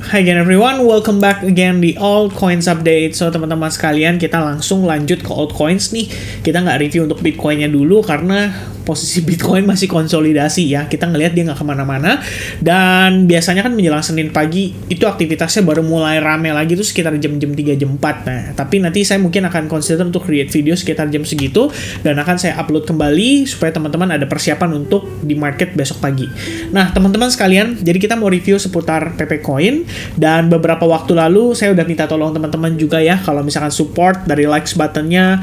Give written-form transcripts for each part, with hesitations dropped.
Hi again everyone, welcome back again di altcoins update. So teman-teman sekalian, kita langsung lanjut ke altcoins nih. Kita nggak review untuk Bitcoinnya dulu karena posisi Bitcoin masih konsolidasi ya. Kita ngelihat dia nggak kemana-mana. Dan biasanya kan menjelang Senin pagi itu aktivitasnya baru mulai rame lagi tuh sekitar jam-jam 3 jam 4. Nah, tapi nanti saya mungkin akan consider untuk create video sekitar jam segitu dan akan saya upload kembali supaya teman-teman ada persiapan untuk di market besok pagi. Nah, teman-teman sekalian, jadi kita mau review seputar PP Coin dan beberapa waktu lalu saya udah minta tolong teman-teman juga ya kalau misalkan support dari likes buttonnya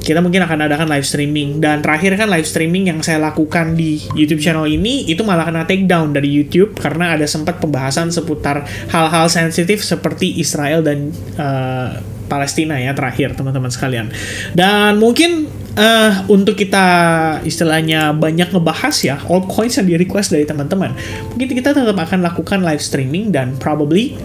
kita mungkin akan adakan live streaming. Dan terakhir kan live streaming yang saya lakukan di YouTube channel ini itu malah kena take down dari YouTube karena ada sempat pembahasan seputar hal-hal sensitif seperti Israel dan Palestina ya terakhir teman-teman sekalian. Dan mungkin untuk kita istilahnya banyak ngebahas ya altcoins yang di request dari teman-teman, mungkin kita tetap akan lakukan live streaming dan probably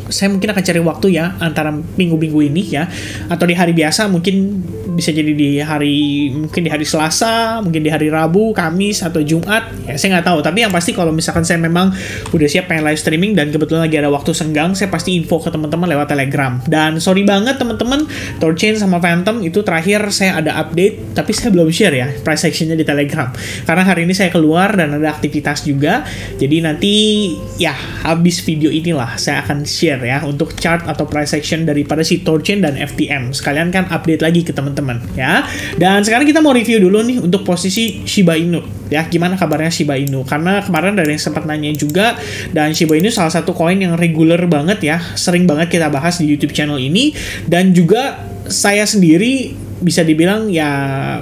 saya mungkin akan cari waktu ya antara minggu-minggu ini ya atau di hari biasa, mungkin bisa jadi di hari Selasa, mungkin di hari Rabu, Kamis atau Jumat ya, saya nggak tahu. Tapi yang pasti kalau misalkan saya memang udah siap pengen live streaming dan kebetulan lagi ada waktu senggang, saya pasti info ke teman-teman lewat Telegram. Dan sorry banget teman-teman, Thorchain sama Phantom itu terakhir saya ada update tapi saya belum share ya price actionnya di Telegram karena hari ini saya keluar dan ada aktivitas juga. Jadi nanti ya habis video inilah saya akan share ya untuk chart atau price action daripada si Thorchain dan FTM. Sekalian kan update lagi ke teman-teman ya. Dan sekarang kita mau review dulu nih untuk posisi Shiba Inu ya. Gimana kabarnya Shiba Inu? Karena kemarin ada yang sempat nanya juga, dan Shiba Inu salah satu koin yang regular banget ya, sering banget kita bahas di YouTube channel ini, dan juga saya sendiri bisa dibilang ya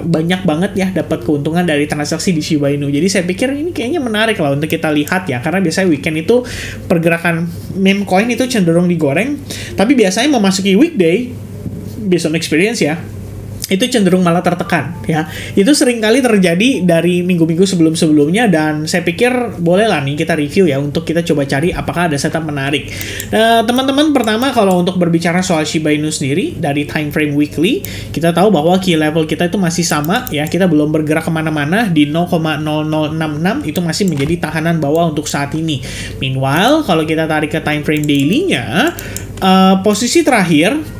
banyak banget ya dapat keuntungan dari transaksi di Shiba Inu. Jadi saya pikir ini kayaknya menarik lah untuk kita lihat ya, karena biasanya weekend itu pergerakan meme coin itu cenderung digoreng, tapi biasanya memasuki weekday based on experience ya, itu cenderung malah tertekan ya. Itu sering kali terjadi dari minggu-minggu sebelum-sebelumnya, dan saya pikir boleh lah nih kita review ya untuk kita coba cari apakah ada setup menarik. Nah, teman-teman, pertama kalau untuk berbicara soal Shiba Inu sendiri dari time frame weekly, kita tahu bahwa key level kita itu masih sama ya, kita belum bergerak kemana-mana di 0,0066 itu masih menjadi tahanan bawah untuk saat ini. Meanwhile, kalau kita tarik ke time frame daily-nya, posisi terakhir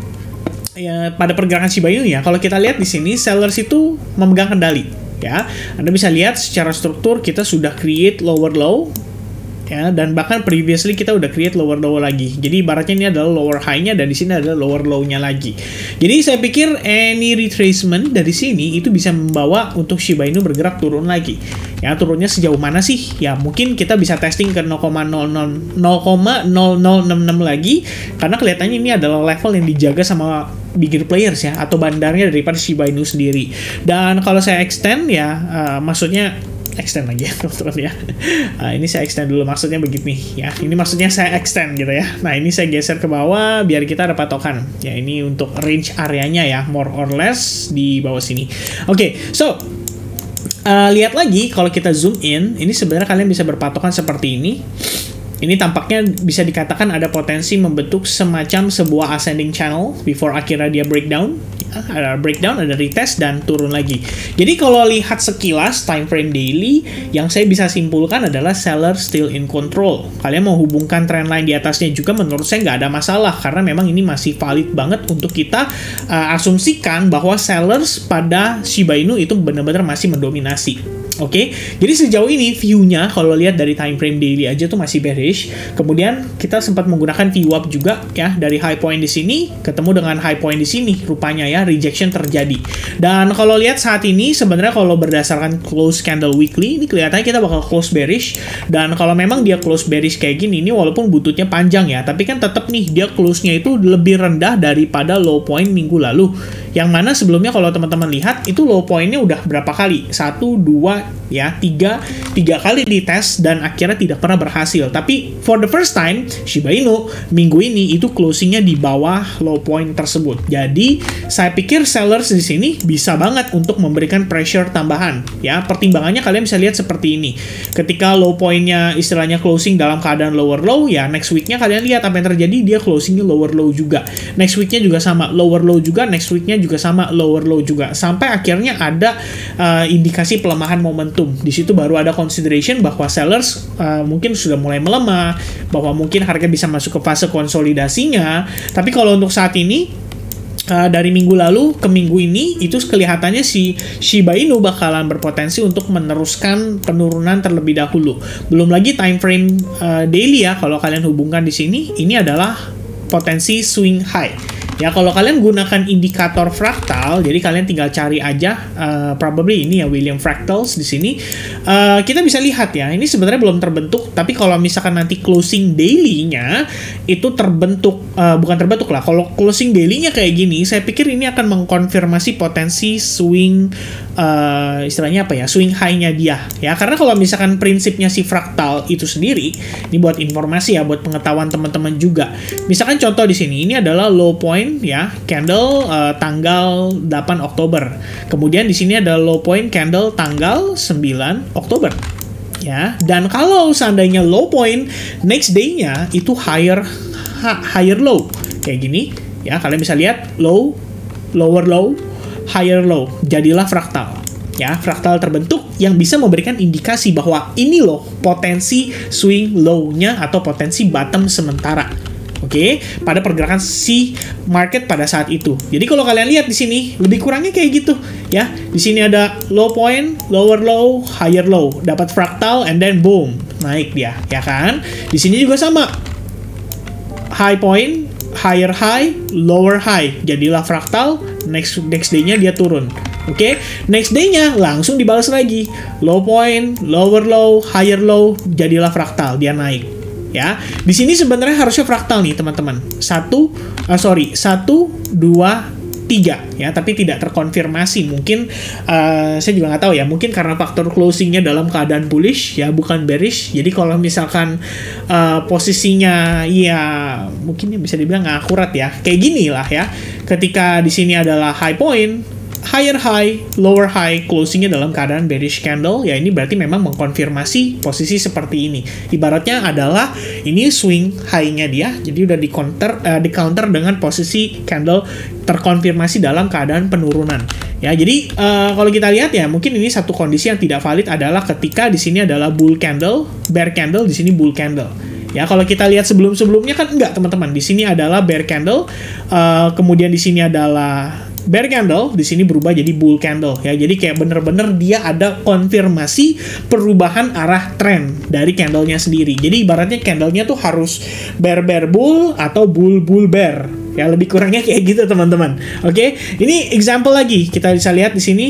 ya, pada pergerakan Shiba Inu ya, kalau kita lihat di sini sellers itu memegang kendali ya. Anda bisa lihat secara struktur kita sudah create lower low ya, dan bahkan previously kita udah create lower low lagi. Jadi ibaratnya ini adalah lower high-nya dan di sini adalah lower low-nya lagi. Jadi saya pikir any retracement dari sini itu bisa membawa untuk Shiba Inu bergerak turun lagi. Ya, turunnya sejauh mana sih? Ya, mungkin kita bisa testing ke 0,0066 lagi karena kelihatannya ini adalah level yang dijaga sama bigger players ya, atau bandarnya daripada Shiba Inu sendiri. Dan kalau saya extend ya, maksudnya extend lagi ya teman-teman ya. Ini saya extend dulu, maksudnya begini ya. Ini maksudnya saya extend gitu ya. Nah, ini saya geser ke bawah biar kita ada patokan. Ya, ini untuk range areanya ya, more or less di bawah sini. Oke, so lihat lagi kalau kita zoom in, ini sebenarnya kalian bisa berpatokan seperti ini. Ini tampaknya bisa dikatakan ada potensi membentuk semacam sebuah ascending channel before akhirnya dia breakdown. Ada breakdown, ada retest, dan turun lagi. Jadi kalau lihat sekilas time frame daily, yang saya bisa simpulkan adalah seller still in control. Kalian mau hubungkan trendline di atasnya juga menurut saya nggak ada masalah, karena memang ini masih valid banget untuk kita asumsikan bahwa sellers pada Shiba Inu itu benar-benar masih mendominasi. Oke, jadi sejauh ini view-nya kalau lihat dari time frame daily aja tuh masih bearish. Kemudian kita sempat menggunakan VWAP juga ya, dari high point di sini ketemu dengan high point di sini, rupanya ya rejection terjadi. Dan kalau lihat saat ini sebenarnya kalau berdasarkan close candle weekly ini kelihatannya kita bakal close bearish. Dan kalau memang dia close bearish kayak gini, ini walaupun bututnya panjang ya, tapi kan tetap nih dia close-nya itu lebih rendah daripada low point minggu lalu. Yang mana sebelumnya kalau teman-teman lihat itu low point-nya udah berapa kali? 1, 2, ya, 3 kali dites dan akhirnya tidak pernah berhasil. Tapi for the first time Shiba Inu minggu ini itu closingnya di bawah low point tersebut. Jadi saya pikir sellers di sini bisa banget untuk memberikan pressure tambahan ya. Pertimbangannya kalian bisa lihat seperti ini. Ketika low point-nya istilahnya closing dalam keadaan lower low ya, next week-nya kalian lihat apa yang terjadi, dia closingnya lower low juga. Next week-nya juga sama lower low juga, next week-nya juga sama lower low juga, sampai akhirnya ada indikasi pelemahan momentum momentum. Di situ baru ada consideration bahwa sellers mungkin sudah mulai melemah, bahwa mungkin harga bisa masuk ke fase konsolidasinya. Tapi kalau untuk saat ini, dari minggu lalu ke minggu ini, itu kelihatannya si Shiba Inu bakalan berpotensi untuk meneruskan penurunan terlebih dahulu. Belum lagi time frame daily ya, kalau kalian hubungkan di sini, ini adalah potensi swing high. Ya, kalau kalian gunakan indikator fraktal, jadi kalian tinggal cari aja, probably ini ya William Fractals di sini. Kita bisa lihat ya, ini sebenarnya belum terbentuk, tapi kalau misalkan nanti closing daily-nya itu terbentuk, bukan terbentuk lah. Kalau closing daily-nya kayak gini, saya pikir ini akan mengkonfirmasi potensi swing, istilahnya apa ya, swing high-nya dia. Ya, karena kalau misalkan prinsipnya si fraktal itu sendiri, ini buat informasi ya, buat pengetahuan teman-teman juga. Misalkan contoh di sini, ini adalah low point ya, candle tanggal 8 Oktober. Kemudian di sini ada low point candle tanggal 9 Oktober. Ya, dan kalau seandainya low point next day-nya itu higher low kayak gini ya, kalian bisa lihat low, lower low, higher low. Jadilah fraktal. Ya, fraktal terbentuk yang bisa memberikan indikasi bahwa ini loh potensi swing low-nya atau potensi bottom sementara. Oke, pada pergerakan si market pada saat itu. Jadi kalau kalian lihat di sini lebih kurangnya kayak gitu ya. Di sini ada low point, lower low, higher low, dapat fraktal and then boom, naik dia, ya kan? Di sini juga sama. High point, higher high, lower high. Jadilah fraktal, next day-nya dia turun. Oke, next day-nya langsung dibalas lagi. Low point, lower low, higher low, jadilah fraktal, dia naik. Ya, di sini sebenarnya harusnya fraktal nih teman-teman. 1, 2, 3 ya, tapi tidak terkonfirmasi. Mungkin saya juga nggak tahu ya, mungkin karena faktor closingnya dalam keadaan bullish ya, bukan bearish. Jadi kalau misalkan posisinya ya mungkin bisa dibilang nggak akurat ya, kayak gini lah ya. Ketika di sini adalah high point, higher high, lower high, closingnya dalam keadaan bearish candle, ya ini berarti memang mengkonfirmasi posisi seperti ini. Ibaratnya adalah ini swing high-nya dia, jadi udah di counter dengan posisi candle terkonfirmasi dalam keadaan penurunan. Ya, jadi kalau kita lihat ya, mungkin ini satu kondisi yang tidak valid adalah ketika di sini adalah bull candle, bear candle, di sini bull candle. Ya, kalau kita lihat sebelum-sebelumnya kan enggak, teman-teman. Di sini adalah bear candle, kemudian di sini adalah bear candle, di sini berubah jadi bull candle ya. Jadi kayak bener-bener dia ada konfirmasi perubahan arah tren dari candlenya sendiri. Jadi ibaratnya candlenya tuh harus bear bull atau bull bear. Ya, lebih kurangnya kayak gitu teman-teman. Oke, ini example lagi. Kita bisa lihat di sini.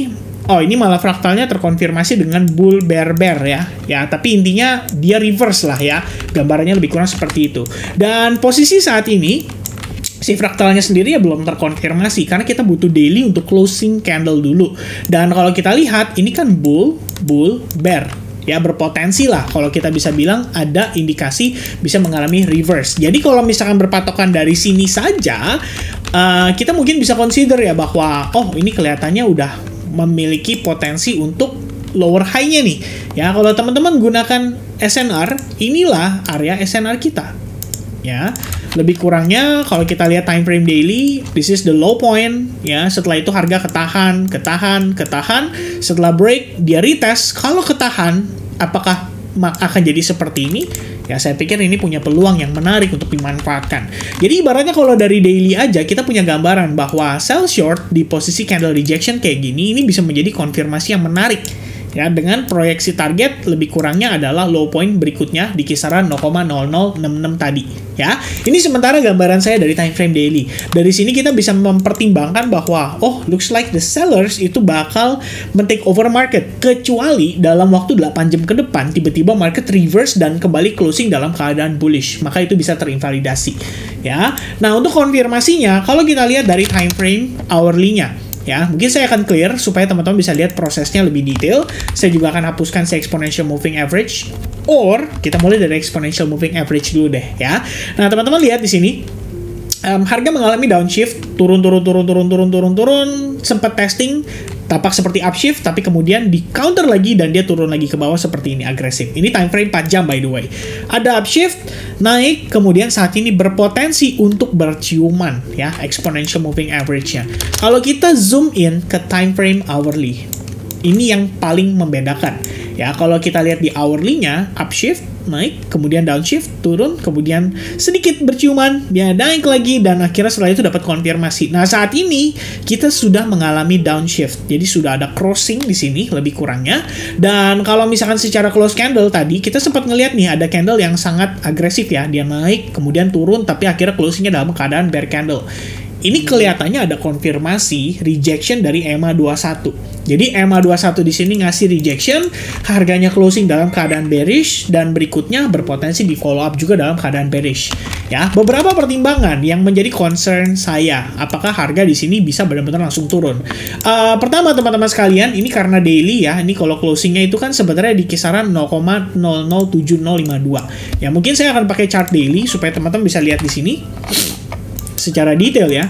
Oh, ini malah fraktalnya terkonfirmasi dengan bull bear ya. Ya, tapi intinya dia reverse lah ya. Gambarannya lebih kurang seperti itu. Dan posisi saat ini si fraktalnya sendiri ya belum terkonfirmasi karena kita butuh daily untuk closing candle dulu. Dan kalau kita lihat ini kan bull bear ya, berpotensi lah kalau kita bisa bilang ada indikasi bisa mengalami reverse. Jadi kalau misalkan berpatokan dari sini saja, kita mungkin bisa consider ya bahwa oh ini kelihatannya udah memiliki potensi untuk lower high-nya nih. Ya, kalau teman-teman gunakan SNR, inilah area SNR kita. Ya, lebih kurangnya kalau kita lihat time frame daily, this is the low point ya. Setelah itu harga ketahan, setelah break dia retest. Kalau ketahan, apakah akan jadi seperti ini? Ya, saya pikir ini punya peluang yang menarik untuk dimanfaatkan. Jadi ibaratnya kalau dari daily aja kita punya gambaran bahwa sell short di posisi candle rejection kayak gini, ini bisa menjadi konfirmasi yang menarik. Ya, dengan proyeksi target lebih kurangnya adalah low point berikutnya di kisaran 0,0066 tadi. Ya, ini sementara gambaran saya dari time frame daily. Dari sini kita bisa mempertimbangkan bahwa oh, looks like the sellers itu bakal men-take over market, kecuali dalam waktu 8 jam ke depan tiba-tiba market reverse dan kembali closing dalam keadaan bullish, maka itu bisa terinvalidasi. Ya, nah untuk konfirmasinya kalau kita lihat dari time frame hourly-nya. Ya, mungkin saya akan clear supaya teman-teman bisa lihat prosesnya lebih detail. Saya juga akan hapuskan si exponential moving average, or kita mulai dari exponential moving average dulu deh ya. Nah, teman-teman lihat di sini harga mengalami downshift, turun, sempat testing, tapak seperti upshift, tapi kemudian di counter lagi dan dia turun lagi ke bawah seperti ini, agresif. Ini time frame 4 jam by the way. Ada upshift, naik, kemudian saat ini berpotensi untuk berciuman ya, exponential moving average-nya. Kalau kita zoom in ke time frame hourly, Ini yang paling membedakan. Ya, kalau kita lihat di hourly-nya, upshift, naik, kemudian downshift, turun, kemudian sedikit berciuman, dia naik lagi, dan akhirnya setelah itu dapat konfirmasi. Nah, saat ini kita sudah mengalami downshift. Jadi sudah ada crossing di sini, lebih kurangnya. Dan kalau misalkan secara close candle tadi, kita sempat ngelihat nih, ada candle yang sangat agresif ya. Dia naik, kemudian turun, tapi akhirnya closingnya dalam keadaan bear candle. Ini kelihatannya ada konfirmasi rejection dari EMA 21. Jadi EMA 21 di sini ngasih rejection, harganya closing dalam keadaan bearish, dan berikutnya berpotensi di follow up juga dalam keadaan bearish. Ya, beberapa pertimbangan yang menjadi concern saya, apakah harga di sini bisa benar-benar langsung turun. Pertama, teman-teman sekalian, ini karena daily ya, ini kalau closingnya itu kan sebenarnya di kisaran 0,007052. Ya, mungkin saya akan pakai chart daily supaya teman-teman bisa lihat di sini secara detail ya.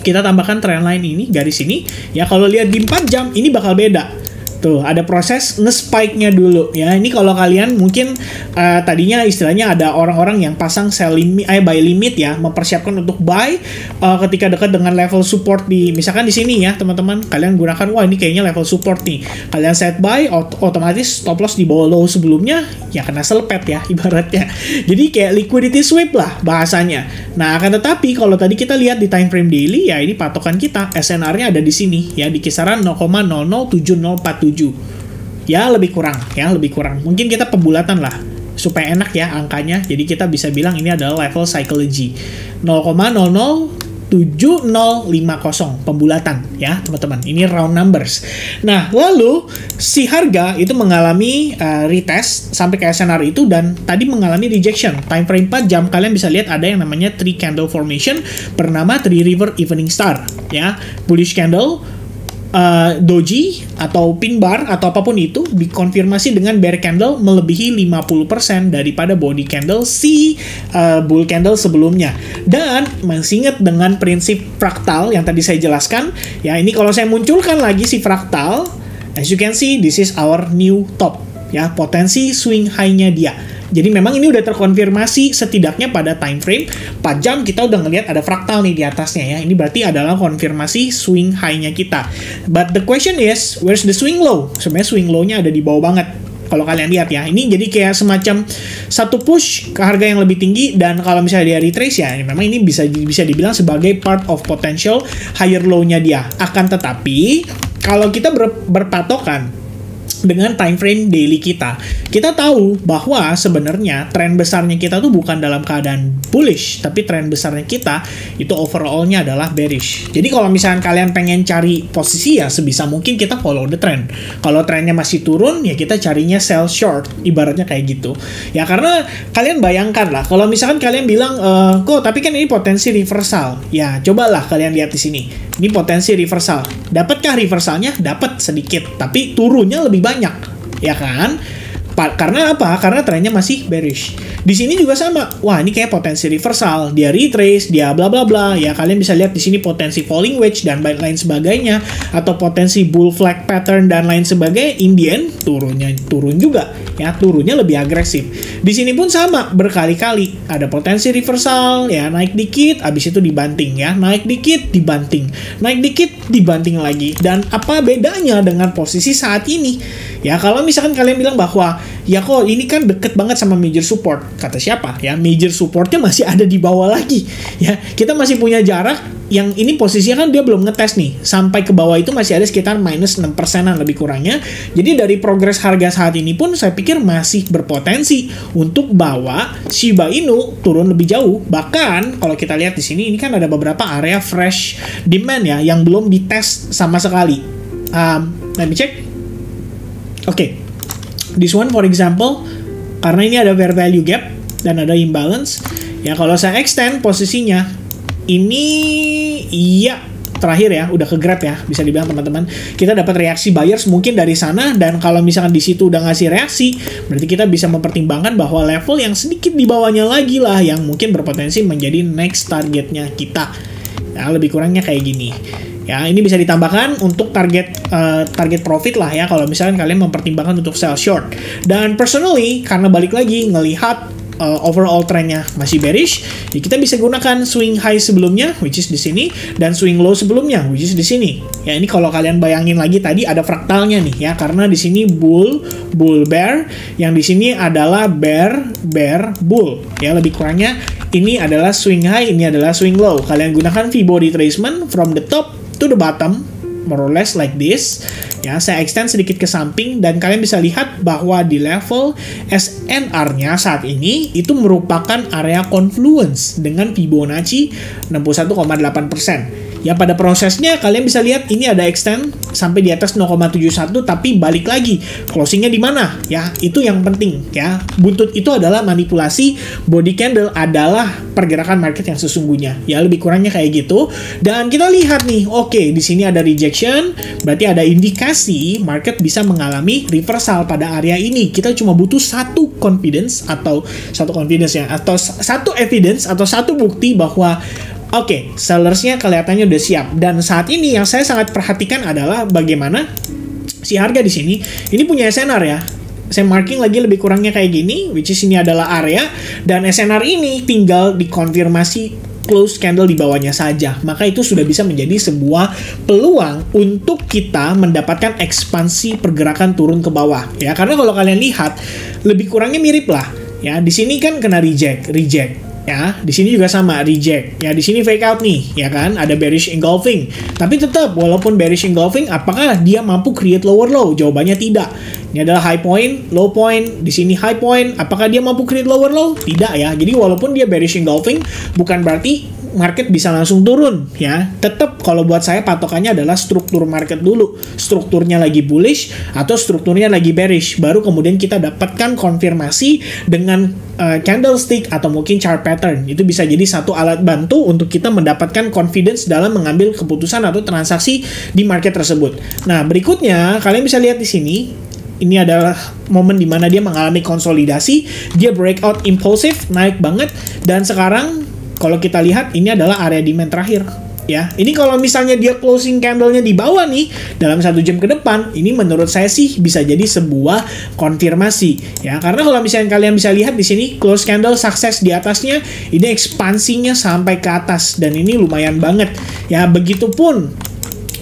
Kita tambahkan trendline ini, garis ini. Ya, kalau lihat di 4 jam, ini bakal beda. Tuh, ada proses nge-spike-nya dulu. Ya, ini kalau kalian mungkin tadinya istilahnya ada orang-orang yang pasang sell limit, buy limit ya, mempersiapkan untuk buy ketika dekat dengan level support di, misalkan di sini ya, teman-teman. Kalian gunakan, wah ini kayaknya level support nih. Kalian set buy, otomatis stop loss di bawah low sebelumnya, ya kena selpet ya, ibaratnya. Jadi kayak liquidity sweep lah bahasanya. Nah, akan tetapi kalau tadi kita lihat di time frame daily, ya ini patokan kita, SNR-nya ada di sini, ya di kisaran 0,007047. Ya, lebih kurang. Mungkin kita pembulatan lah, supaya enak ya angkanya. Jadi kita bisa bilang ini adalah level psychology. 0,007050 pembulatan ya, teman-teman. Ini round numbers. Nah, lalu si harga itu mengalami retest sampai ke SNR itu, dan tadi mengalami rejection. Time frame 4 jam, kalian bisa lihat ada yang namanya 3 candle formation bernama 3 river evening star ya. Bullish candle, doji atau pin bar atau apapun itu dikonfirmasi dengan bear candle melebihi 50% daripada body candle si bull candle sebelumnya. Dan masih ingat dengan prinsip fraktal yang tadi saya jelaskan ya, ini kalau saya munculkan lagi si fraktal, as you can see this is our new top ya, potensi swing high-nya dia. Jadi memang ini udah terkonfirmasi setidaknya pada time frame 4 jam kita udah ngelihat ada fraktal nih di atasnya ya. Ini berarti adalah konfirmasi swing high-nya kita. But the question is, where's the swing low? Sebenarnya swing low-nya ada di bawah banget. Kalau kalian lihat ya, ini jadi kayak semacam satu push ke harga yang lebih tinggi, dan kalau misalnya dia retrace ya, memang ini bisa dibilang sebagai part of potential higher low-nya dia. Akan tetapi, kalau kita berpatokan dengan time frame daily kita tahu bahwa sebenarnya tren besarnya kita tuh bukan dalam keadaan bullish, tapi tren besarnya kita itu overall-nya adalah bearish. Jadi kalau misalnya kalian pengen cari posisi ya sebisa mungkin kita follow the trend. Kalau trennya masih turun ya kita carinya sell short, ibaratnya kayak gitu. Ya karena kalian bayangkan lah, kalau misalkan kalian bilang kok tapi kan ini potensi reversal. Ya cobalah kalian lihat di sini. Ini potensi reversal. Dapatkah reversalnya? Dapat sedikit, tapi turunnya lebih banyak, ya kan? Karena apa? Karena trennya masih bearish. Di sini juga sama. Wah, ini kayak potensi reversal. Dia retrace, dia bla bla bla. Ya, kalian bisa lihat di sini potensi falling wedge dan lain sebagainya, atau potensi bull flag pattern dan lain sebagainya. Indian turun juga. Ya, turunnya lebih agresif. Di sini pun sama, berkali-kali ada potensi reversal, ya naik dikit, habis itu dibanting ya. Naik dikit, dibanting. Naik dikit, dibanting lagi. Dan apa bedanya dengan posisi saat ini? Ya, kalau misalkan kalian bilang bahwa ya kok ini kan deket banget sama major support. Kata siapa? Ya, major supportnya masih ada di bawah lagi. Ya, kita masih punya jarak yang ini posisinya kan dia belum ngetes nih. Sampai ke bawah itu masih ada sekitar minus 6%-an lebih kurangnya. Jadi dari progres harga saat ini pun saya pikir masih berpotensi untuk bawa Shiba Inu turun lebih jauh. Bahkan kalau kita lihat di sini ini kan ada beberapa area fresh demand ya yang belum dites sama sekali. Let me check. Oke, this one for example, karena ini ada fair value gap dan ada imbalance, ya kalau saya extend posisinya, ini iya terakhir ya, udah ke grab ya, bisa dibilang teman-teman. Kita dapat reaksi buyers mungkin dari sana, dan kalau misalkan di situ udah ngasih reaksi, berarti kita bisa mempertimbangkan bahwa level yang sedikit di bawahnya lagi lah, yang mungkin berpotensi menjadi next targetnya kita. Ya, lebih kurangnya kayak gini. Ya, ini bisa ditambahkan untuk target profit lah ya, kalau misalkan kalian mempertimbangkan untuk sell short. Dan personally, karena balik lagi ngelihat overall trennya masih bearish, ya kita bisa gunakan swing high sebelumnya, which is di sini, dan swing low sebelumnya, which is di sini. Ya ini kalau kalian bayangin lagi tadi ada fraktalnya nih ya, karena di sini bull, bear, yang di sini adalah bear, bull. Ya lebih kurangnya ini adalah swing high, ini adalah swing low. Kalian gunakan Fibo retracement from the top to the bottom, more or less like this. Ya, saya extend sedikit ke samping dan kalian bisa lihat bahwa di level SNR-nya saat ini itu merupakan area confluence dengan Fibonacci 61,8%. Ya pada prosesnya kalian bisa lihat ini ada extend sampai di atas 0,71 tapi balik lagi closingnya di mana ya, itu yang penting ya. Buntut itu adalah manipulasi, body candle adalah pergerakan market yang sesungguhnya ya, lebih kurangnya kayak gitu. Dan kita lihat nih, oke, di sini ada rejection, berarti ada indikasi market bisa mengalami reversal pada area ini. Kita cuma butuh satu evidence atau satu bukti bahwa oke, sellersnya kelihatannya udah siap. Dan saat ini yang saya sangat perhatikan adalah bagaimana si harga di sini. Ini punya SNR ya. Saya marking lagi lebih kurangnya kayak gini, which is ini adalah area. Dan SNR ini tinggal dikonfirmasi close candle di bawahnya saja. Maka itu sudah bisa menjadi sebuah peluang untuk kita mendapatkan ekspansi pergerakan turun ke bawah. Ya, karena kalau kalian lihat, lebih kurangnya mirip lah. Ya, di sini kan kena reject. Ya, di sini juga sama reject. Ya, di sini fake out nih, ya kan? Ada bearish engulfing. Tapi tetap walaupun bearish engulfing, apakah dia mampu create lower low? Jawabannya tidak. Ini adalah high point, low point, di sini high point. Apakah dia mampu create lower low? Tidak ya. Jadi walaupun dia bearish engulfing, bukan berarti market bisa langsung turun ya. Tetap kalau buat saya patokannya adalah struktur market dulu. Strukturnya lagi bullish atau strukturnya lagi bearish. Baru kemudian kita dapatkan konfirmasi dengan candlestick atau mungkin chart pattern. Itu bisa jadi satu alat bantu untuk kita mendapatkan confidence dalam mengambil keputusan atau transaksi di market tersebut. Nah, berikutnya kalian bisa lihat di sini. Ini adalah momen dimana dia mengalami konsolidasi. Dia breakout impulsif, naik banget. Dan sekarang kalau kita lihat ini adalah area demand terakhir. Ya, ini kalau misalnya dia closing candle-nya di bawah nih dalam 1 jam ke depan, ini menurut saya sih bisa jadi sebuah konfirmasi ya. Karena kalau misalnya kalian bisa lihat di sini close candle sukses di atasnya, ini ekspansinya sampai ke atas dan ini lumayan banget. Ya, begitupun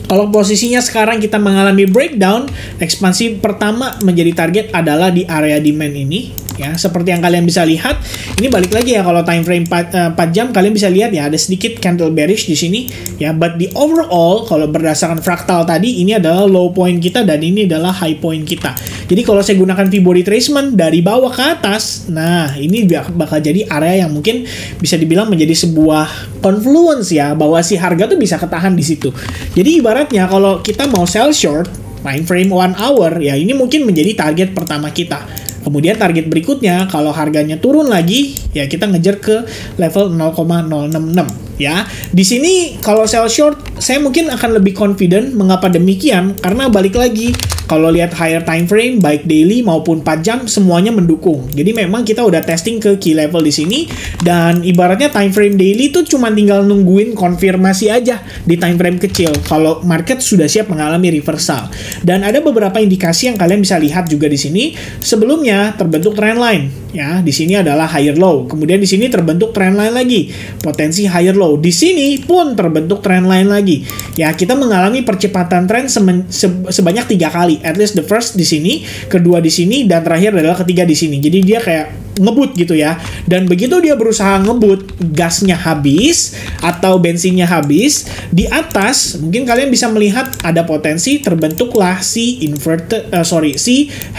kalau posisinya sekarang kita mengalami breakdown, ekspansi pertama menjadi target adalah di area demand ini. Ya, seperti yang kalian bisa lihat, ini balik lagi ya, kalau time frame 4 jam kalian bisa lihat ya ada sedikit candle bearish di sini ya, but the overall kalau berdasarkan fraktal tadi ini adalah low point kita dan ini adalah high point kita. Jadi kalau saya gunakan Fibo retracement dari bawah ke atas, nah ini bakal jadi area yang mungkin bisa dibilang menjadi sebuah confluence ya, bahwa si harga tuh bisa ketahan di situ. Jadi ibaratnya kalau kita mau sell short time frame 1 hour ya, ini mungkin menjadi target pertama kita. Kemudian target berikutnya kalau harganya turun lagi ya kita ngejar ke level 0,066 ya. Di sini kalau sell short saya mungkin akan lebih confident. Mengapa demikian? Karena balik lagi kalau lihat higher time frame baik daily maupun 4 jam semuanya mendukung. Jadi memang kita udah testing ke key level di sini dan ibaratnya time frame daily itu cuma tinggal nungguin konfirmasi aja di time frame kecil kalau market sudah siap mengalami reversal. Dan ada beberapa indikasi yang kalian bisa lihat juga di sini. Sebelumnya terbentuk trend line ya, di sini adalah higher low. Kemudian di sini terbentuk trend line lagi, potensi higher low. Di sini pun terbentuk trend line lagi. Ya, kita mengalami percepatan tren sebanyak 3 kali. At least the first di sini, kedua di sini, dan terakhir adalah ketiga di sini. Jadi dia kayak ngebut gitu ya. Dan begitu dia berusaha ngebut, gasnya habis atau bensinnya habis, di atas mungkin kalian bisa melihat ada potensi terbentuklah si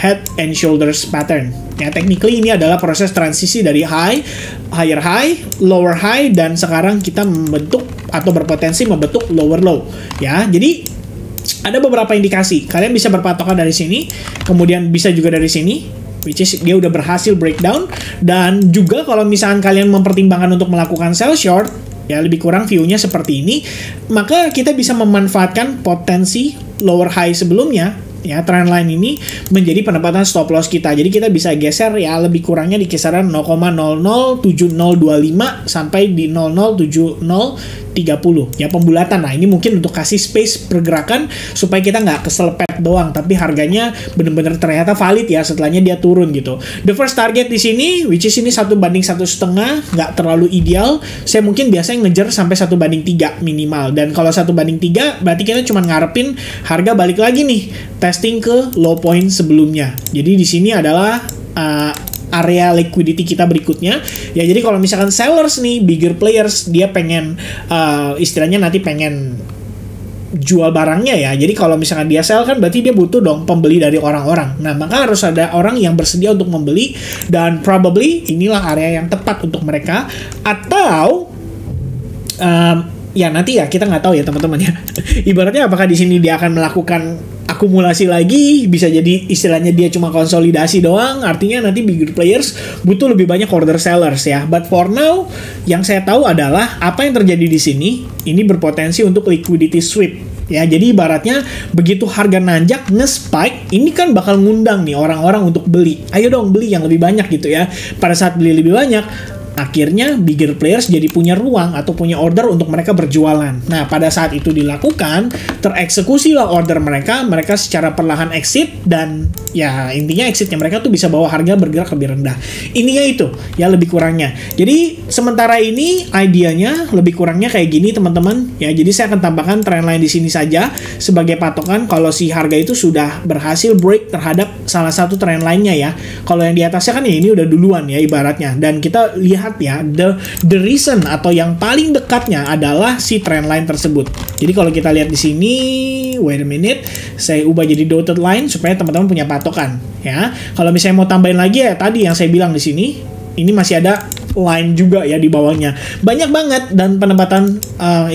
head and shoulders pattern. Ya, technically ini adalah proses transisi dari higher high, lower high, dan sekarang kita membentuk atau berpotensi membentuk lower low. Ya, jadi ada beberapa indikasi. Kalian bisa berpatokan dari sini, kemudian bisa juga dari sini, which is dia udah berhasil breakdown. Dan juga kalau misalkan kalian mempertimbangkan untuk melakukan sell short, ya lebih kurang view-nya seperti ini, maka kita bisa memanfaatkan potensi lower high sebelumnya ya, trendline ini menjadi penempatan stop loss kita. Jadi kita bisa geser ya lebih kurangnya di kisaran 0,007025 sampai di 0,07030 ya, pembulatan. Nah ini mungkin untuk kasih space pergerakan supaya kita nggak keselepet doang, tapi harganya bener-bener ternyata valid ya setelahnya dia turun gitu. The first target di sini, which is ini 1/1,5, nggak terlalu ideal. Saya mungkin biasanya ngejar sampai 1/3 minimal. Dan kalau 1/3 berarti kita cuma ngarepin harga balik lagi nih, testing ke low point sebelumnya. Jadi di sini adalah area liquidity kita berikutnya ya. Jadi kalau misalkan sellers nih, bigger players, dia pengen istilahnya nanti pengen jual barangnya ya. Jadi kalau misalkan dia sell kan berarti dia butuh dong pembeli dari orang-orang. Nah maka harus ada orang yang bersedia untuk membeli, dan probably inilah area yang tepat untuk mereka. Atau ya nanti ya kita nggak tahu ya teman-teman ya. Ibaratnya apakah di sini dia akan melakukan akumulasi lagi, bisa jadi istilahnya dia cuma konsolidasi doang, artinya nanti bigger players butuh lebih banyak order sellers ya. But for now, yang saya tahu adalah apa yang terjadi di sini, ini berpotensi untuk liquidity sweep ya. Jadi ibaratnya begitu harga nanjak nge-spike, ini kan bakal ngundang nih orang-orang untuk beli. Ayo dong beli yang lebih banyak gitu ya. Pada saat beli lebih banyak, akhirnya bigger players jadi punya ruang atau punya order untuk mereka berjualan. Nah, pada saat itu dilakukan, tereksekusilah order mereka secara perlahan exit, dan ya intinya exitnya mereka tuh bisa bawa harga bergerak lebih rendah. Ininya itu, ya lebih kurangnya. Jadi, sementara ini idenya lebih kurangnya kayak gini teman-teman. Ya, jadi saya akan tambahkan trendline di sini saja sebagai patokan kalau si harga itu sudah berhasil break terhadap salah satu trendline-nya ya. Kalau yang di atasnya kan ya ini udah duluan ya ibaratnya. Dan kita lihat ya, the reason atau yang paling dekatnya adalah si trendline tersebut. Jadi kalau kita lihat di sini, wait a minute, saya ubah jadi dotted line supaya teman-teman punya patokan ya. Kalau misalnya mau tambahin lagi ya tadi yang saya bilang di sini, ini masih ada line juga ya di bawahnya. Banyak banget, dan penempatan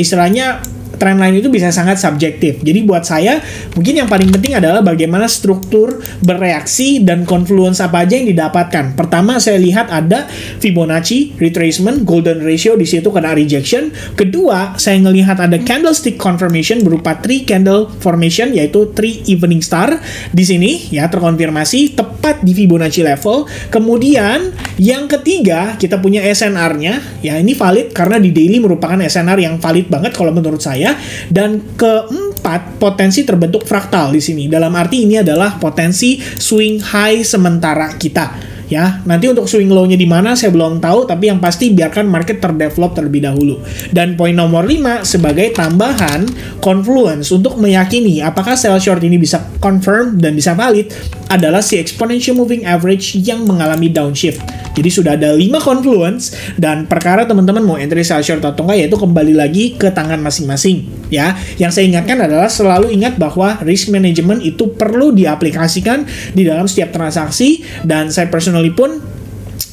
istilahnya trendline itu bisa sangat subjektif. Jadi buat saya, mungkin yang paling penting adalah bagaimana struktur bereaksi dan confluence apa aja yang didapatkan. Pertama, saya lihat ada Fibonacci, retracement, golden ratio di situ kena rejection. Kedua, saya ngelihat ada candlestick confirmation berupa 3 candle formation, yaitu 3 evening star di sini ya, terkonfirmasi tepat di Fibonacci level. Kemudian yang ketiga, kita punya SNR-nya. Ya, ini valid karena di daily merupakan SNR yang valid banget kalau menurut saya. Dan keempat, potensi terbentuk fraktal di sini. Dalam arti ini adalah potensi swing high sementara kita. Ya, nanti untuk swing low-nya di mana saya belum tahu, tapi yang pasti biarkan market terdevelop terlebih dahulu. Dan poin nomor 5 sebagai tambahan confluence untuk meyakini apakah sell short ini bisa confirm dan bisa valid adalah si exponential moving average yang mengalami downshift. Jadi sudah ada 5 confluence, dan perkara teman-teman mau entry sell short atau enggak yaitu kembali lagi ke tangan masing-masing ya. Yang saya ingatkan adalah selalu ingat bahwa risk management itu perlu diaplikasikan di dalam setiap transaksi, dan saya personally pun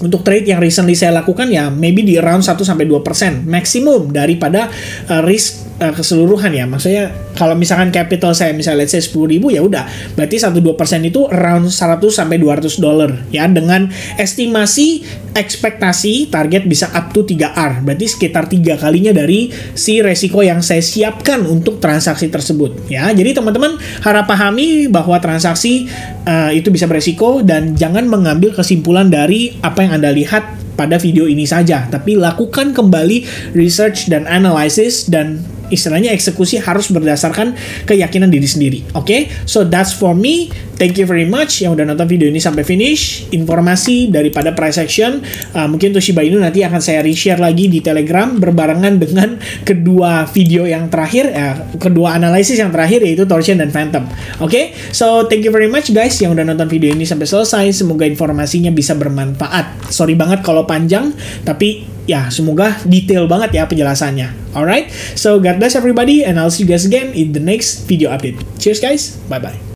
untuk trade yang recently saya lakukan ya maybe di around 1-2% maksimum daripada risk keseluruhan ya. Maksudnya kalau misalkan capital saya misalnya let's say 10.000 ya udah, berarti 1-2% itu around $100-$200 ya, dengan estimasi ekspektasi target bisa up to 3R, berarti sekitar 3 kalinya dari si resiko yang saya siapkan untuk transaksi tersebut ya. Jadi teman-teman harap pahami bahwa transaksi itu bisa beresiko, dan jangan mengambil kesimpulan dari apa yang Anda lihat pada video ini saja, tapi lakukan kembali research dan analysis, dan istilahnya eksekusi harus berdasarkan keyakinan diri sendiri. Oke? So that's for me. Thank you very much yang udah nonton video ini sampai finish. Informasi daripada price action mungkin untuk Shiba Inu nanti akan saya reshare lagi di Telegram berbarengan dengan kedua video yang terakhir, kedua analisis yang terakhir, yaitu torsion dan phantom. Oke? So thank you very much guys yang udah nonton video ini sampai selesai. Semoga informasinya bisa bermanfaat. Sorry banget kalau panjang, tapi ya semoga detail banget ya penjelasannya. Alright, so God bless everybody, and I'll see you guys again in the next video update. Cheers guys, bye bye.